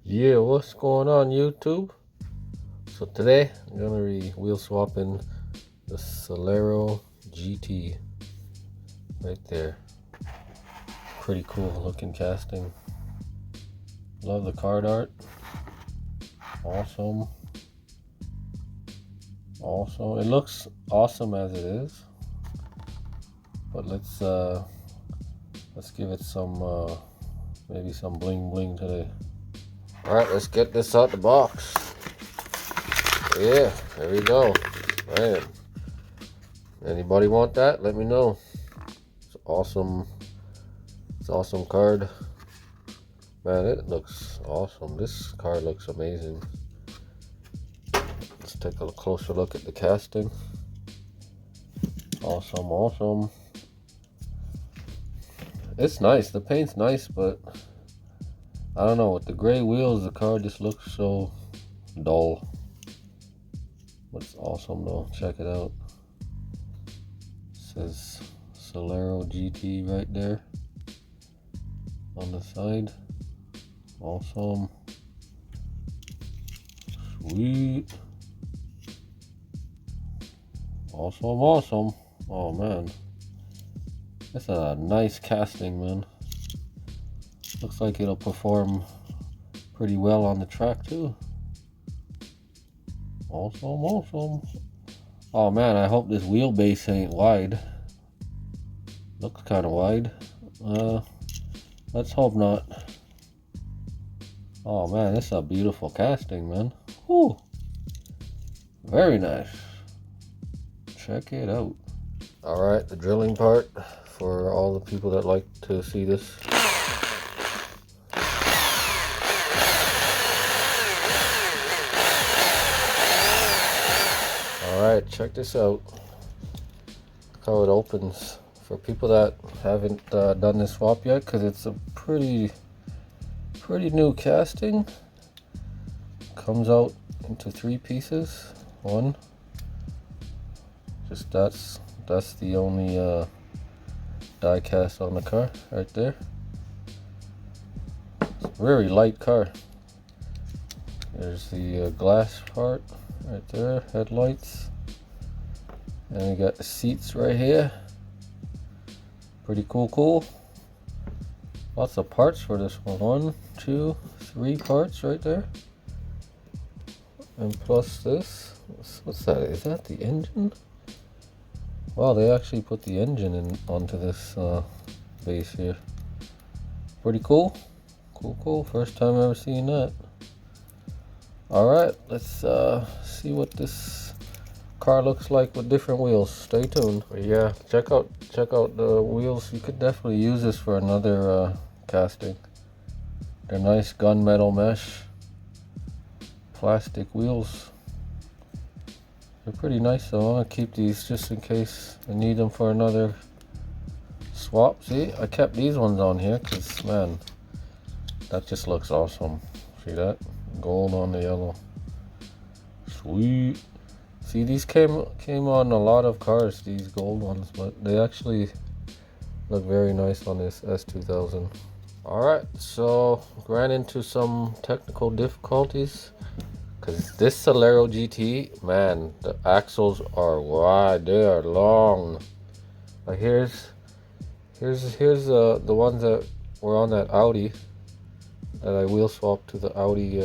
Yeah, what's going on YouTube? So today I'm gonna be wheel swapping the Celero GT right there. Pretty cool looking casting. Love the card art. Awesome. Also, it looks awesome as it is. But let's give it some maybe some bling bling today. Alright, let's get this out the box. Yeah, there we go. Man. Anybody want that? Let me know. It's awesome. It's awesome card. Man, it looks awesome. This card looks amazing. Let's take a closer look at the casting. Awesome, awesome. It's nice. The paint's nice, but I don't know. With the gray wheels, the card just looks so dull. But it's awesome though. Check it out. It says Celero GT right there on the side. Awesome. Sweet. Awesome. Oh man. That's a nice casting, man. Looks like it'll perform pretty well on the track too. Awesome. Oh man, I hope this wheelbase ain't wide. Looks kind of wide. Let's hope not. Oh man, this is a beautiful casting, man. Whew. Very nice. Check it out. Alright, the drilling part for all the people that like to see this. Alright, check this out. Look how it opens. For people that haven't done this swap yet, because it's a pretty new casting. Comes out into 3 pieces. One. Just that's the only die cast on the car right there. It's a very light car. There's the glass part right there, headlights, and we got the seats right here. Pretty cool. Lots of parts for this one. 1, 2, 3 parts right there, and plus this. What's that? Is that the engine? Wow, they actually put the engine in onto this base here. Pretty cool. Cool. First time ever seen that. Alright, let's see what this car looks like with different wheels. Stay tuned. But yeah, check out the wheels. You could definitely use this for another casting. They're nice gunmetal mesh plastic wheels. They're pretty nice though. I'm gonna keep these just in case I need them for another swap. See, I kept these ones on here because man, that just looks awesome. See that? Gold on the yellow. Sweet. See, these came on a lot of cars, these gold ones, but they actually look very nice on this S2000. Alright, so ran into some technical difficulties. Because this Celero GT, man, the axles are wide, they are long. Like here's the ones that were on that Audi that I wheel swapped to the Audi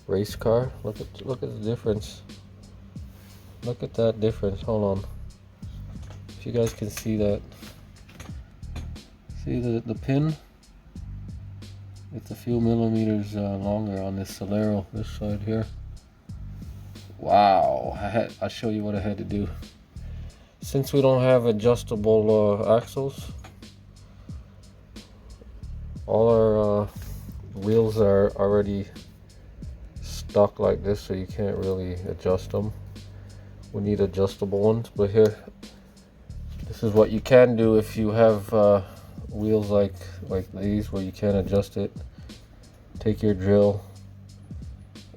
race car. Look at the difference. Look at that difference. Hold on. If you guys can see that. See the pin? It's a few millimeters longer on this Celero, this side here. Wow, I'll show you what I had to do. Since we don't have adjustable axles, all our wheels are already stuck like this, so you can't really adjust them. We need adjustable ones, but here, this is what you can do if you have wheels like these where you can't adjust it. Take your drill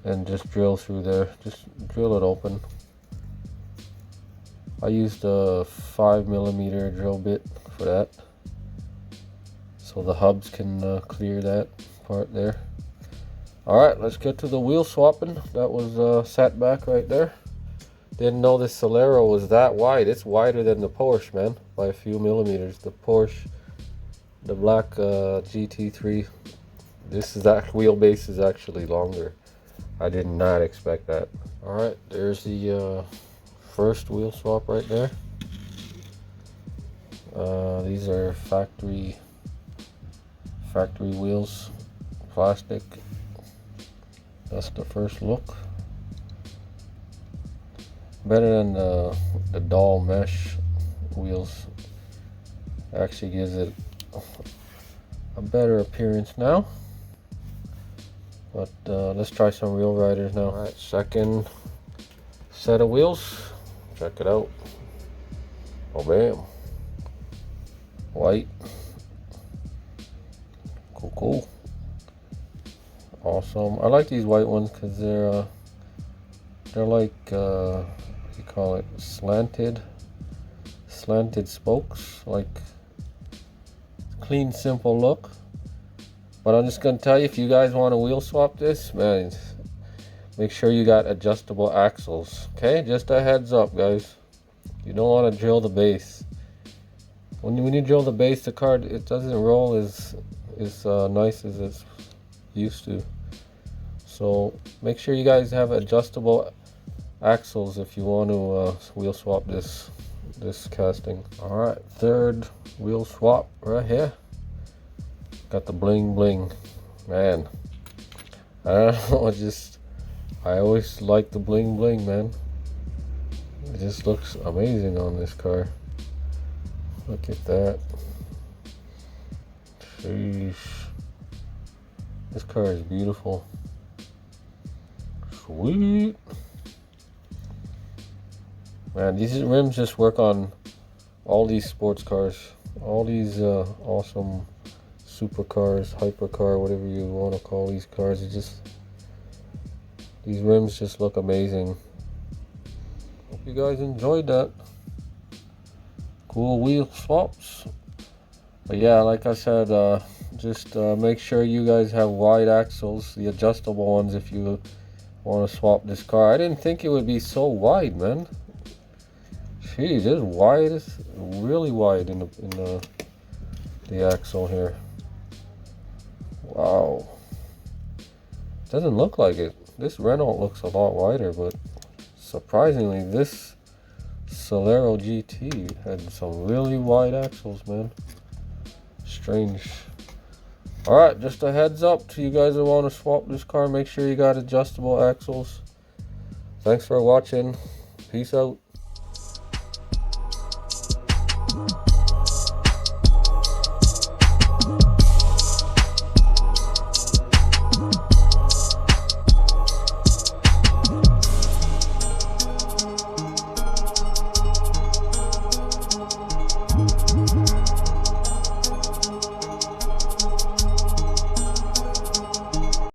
and just drill through there. Just drill it open. I used a 5mm drill bit for that, so the hubs can clear that part there. Alright, let's get to the wheel swapping. That was sat back right there. Didn't know this Celero was that wide. It's wider than the Porsche, man, by a few millimeters. The Porsche, the black GT3, that wheelbase is actually longer. I did not expect that. Alright, there's the first wheel swap right there. These are factory wheels, plastic. That's the first look. Better than the dull mesh wheels. Actually gives it a better appearance now. But let's try some real riders now. Alright, second set of wheels. Check it out. Oh, bam. White. Cool. Awesome. I like these white ones because they're like what do you call it, slanted spokes, like clean, simple look. But I'm just gonna tell you, if you guys want to wheel swap this, man, make sure you got adjustable axles. Okay, just a heads up, guys. You don't want to drill the base. When you drill the base, the car, it doesn't roll as nice as it's used to. So make sure you guys have adjustable axles if you want to wheel swap this casting. All right, third wheel swap right here. Got the bling bling, man. I don't know, I always like the bling bling, man. It just looks amazing on this car. Look at that. Sheesh. This car is beautiful. Sweet. Man, these rims just work on all these sports cars. All these awesome supercars, hypercar, whatever you want to call these cars. These rims just look amazing. Hope you guys enjoyed that. Cool wheel swaps. But yeah, like I said, just make sure you guys have wide axles, the adjustable ones, if you want to swap this car. I didn't think it would be so wide, man. Jeez, it's wide. It's really wide in the axle here. Wow. Doesn't look like it. This Renault looks a lot wider, but surprisingly, this Celero GT had some really wide axles, man. Strange. Alright, just a heads up to you guys who want to swap this car. Make sure you got adjustable axles. Thanks for watching. Peace out.